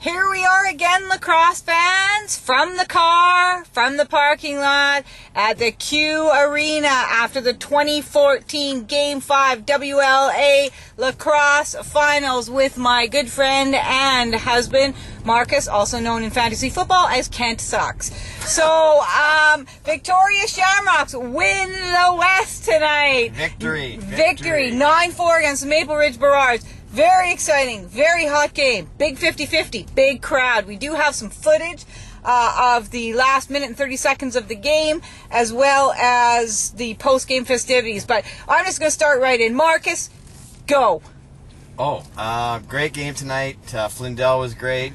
Here we are again, lacrosse fans, from the car, from the parking lot, at the Q Arena after the 2014 Game 5 WLA lacrosse finals with my good friend and husband, Marcus, also known in fantasy football as Kent Sucks. So, Victoria Shamrocks win the West tonight. Victory. 9-4 against Maple Ridge Barrage. Very exciting, very hot game, big 50-50, big crowd. We do have some footage of the last minute and 30 seconds of the game, as well as the post-game festivities. But I'm just going to start right in. Marcus, go. Great game tonight. Flindell was great.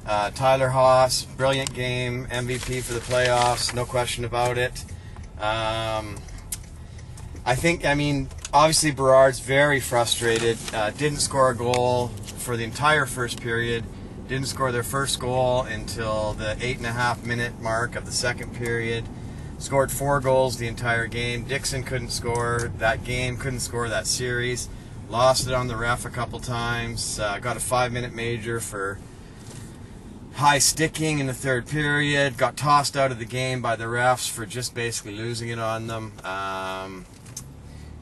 Tyler Haas, brilliant game, MVP for the playoffs, no question about it. Obviously Berard's very frustrated. Didn't score a goal for the entire first period. Didn't score their first goal until the 8.5 minute mark of the second period. Scored 4 goals the entire game. Dixon couldn't score that game, couldn't score that series. Lost it on the ref a couple times. Got a 5-minute major for high sticking in the third period. Got tossed out of the game by the refs for just basically losing it on them.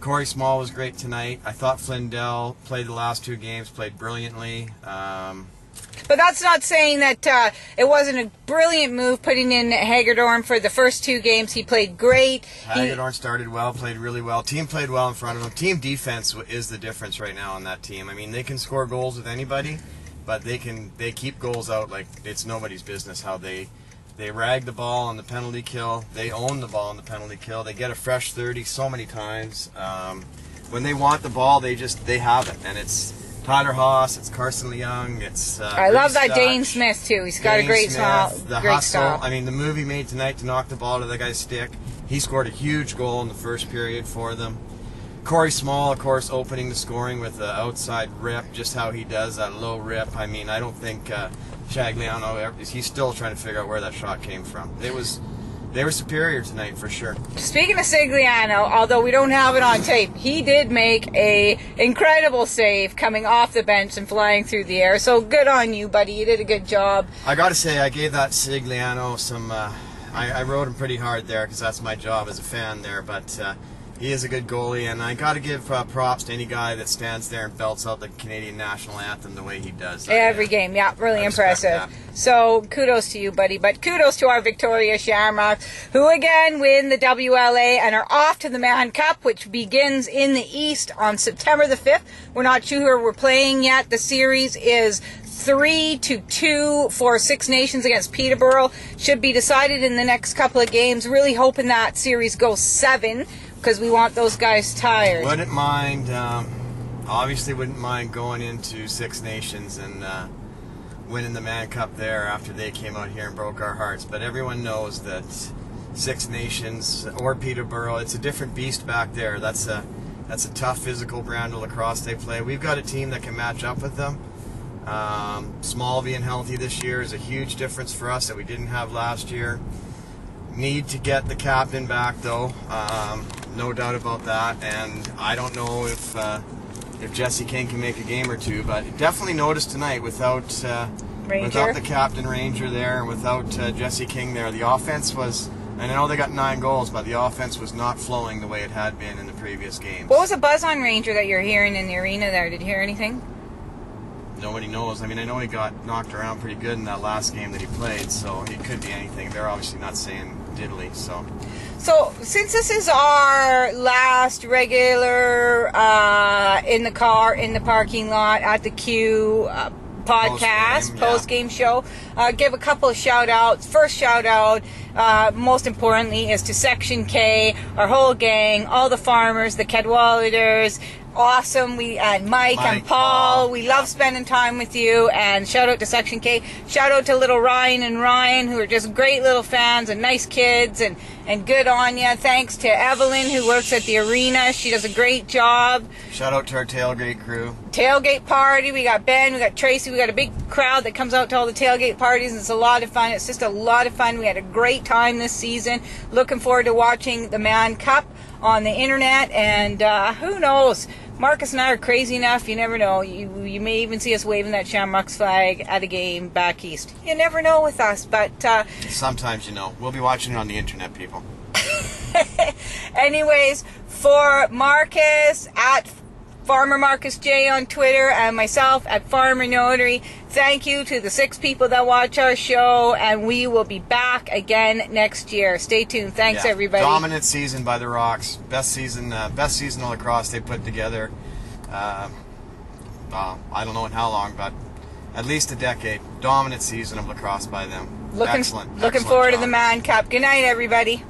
Corey Small was great tonight. I thought Flindell played the last 2 games, played brilliantly. But that's not saying that it wasn't a brilliant move putting in Hagedorn for the first 2 games. He played great. Hagedorn started well, played really well. Team played well in front of him. Team defense is the difference right now on that team. I mean, they can score goals with anybody, but they keep goals out like it's nobody's business how they rag the ball on the penalty kill. They own the ball on the penalty kill. They get a fresh 30 so many times. When they want the ball, they have it. And it's Tyler Haas, it's Carson Leung, it's I love that Dane Smith too. He's got a great style. The hustle. I mean, the move he made tonight to knock the ball to the guy's stick. He scored a huge goal in the first period for them. Corey Small, of course, opening the scoring with the outside rip, just how he does that low rip. I mean, I don't think Shagliano, he's still trying to figure out where that shot came from. They were superior tonight for sure. Speaking of Sigliano, although we don't have it on tape, he did make a incredible save coming off the bench and flying through the air. So good on you, buddy. You did a good job. I got to say, I gave that Sigliano some. I rode him pretty hard there because that's my job as a fan there, but. He is a good goalie, and I got to give props to any guy that stands there and belts out the Canadian national anthem the way he does. Every game, yeah, really impressive. So kudos to you, buddy. But kudos to our Victoria Shamrocks, who again win the WLA and are off to the Mann Cup, which begins in the East on September the 5th. We're not sure who we're playing yet. The series is 3-2 for Six Nations against Peterborough. Should be decided in the next couple of games. Really hoping that series goes 7. Because we want those guys tired. Wouldn't mind, obviously wouldn't mind going into Six Nations and winning the Mann Cup there after they came out here and broke our hearts. But everyone knows that Six Nations or Peterborough, it's a different beast back there. That's a tough physical brand of lacrosse they play. We've got a team that can match up with them. Small being healthy this year is a huge difference for us that we didn't have last year. Need to get the captain back though. No doubt about that, and I don't know if Jesse King can make a game or 2, but definitely noticed tonight without the captain Ranger there and without Jesse King there, the offense was, and I know they got 9 goals, but the offense was not flowing the way it had been in the previous games. What was the buzz on Ranger that you're hearing in the arena there? Did you hear anything? Nobody knows. I mean, I know he got knocked around pretty good in that last game that he played, so it could be anything. They're obviously not saying diddly, so since this is our last regular in the car, in the parking lot, at the Q podcast, post-game show, give a couple of shout-outs. First shout-out, most importantly, is to Section K, our whole gang, all the farmers, the Cadwalladers. Awesome. Mike and Paul. We love spending time with you. And shout out to Section K. Shout out to little Ryan and Ryan, who are just great little fans and nice kids, and good on you. Thanks to Evelyn, who works at the arena. She does a great job. Shout out to our tailgate crew. tailgate party. We got Ben, we got Tracy, we got a big crowd that comes out to all the tailgate parties, and it's a lot of fun. It's just a lot of fun. We had a great time this season. Looking forward to watching the Man Cup on the internet, and who knows? Marcus and I are crazy enough, you never know. You may even see us waving that Shamrocks flag at a game back east. You never know with us, but... sometimes, you know. We'll be watching it on the internet, people. Anyways, for Marcus, at Farmer Marcus J on Twitter, and myself at Farmer Notary, thank you to the 6 people that watch our show, and we will be back again next year. Stay tuned. Thanks, everybody. Dominant season by the Rocks. Best season of lacrosse they put together. I don't know in how long, but at least a decade. Dominant season of lacrosse by them. Excellent. Looking forward to the Man Cup. Good night, everybody.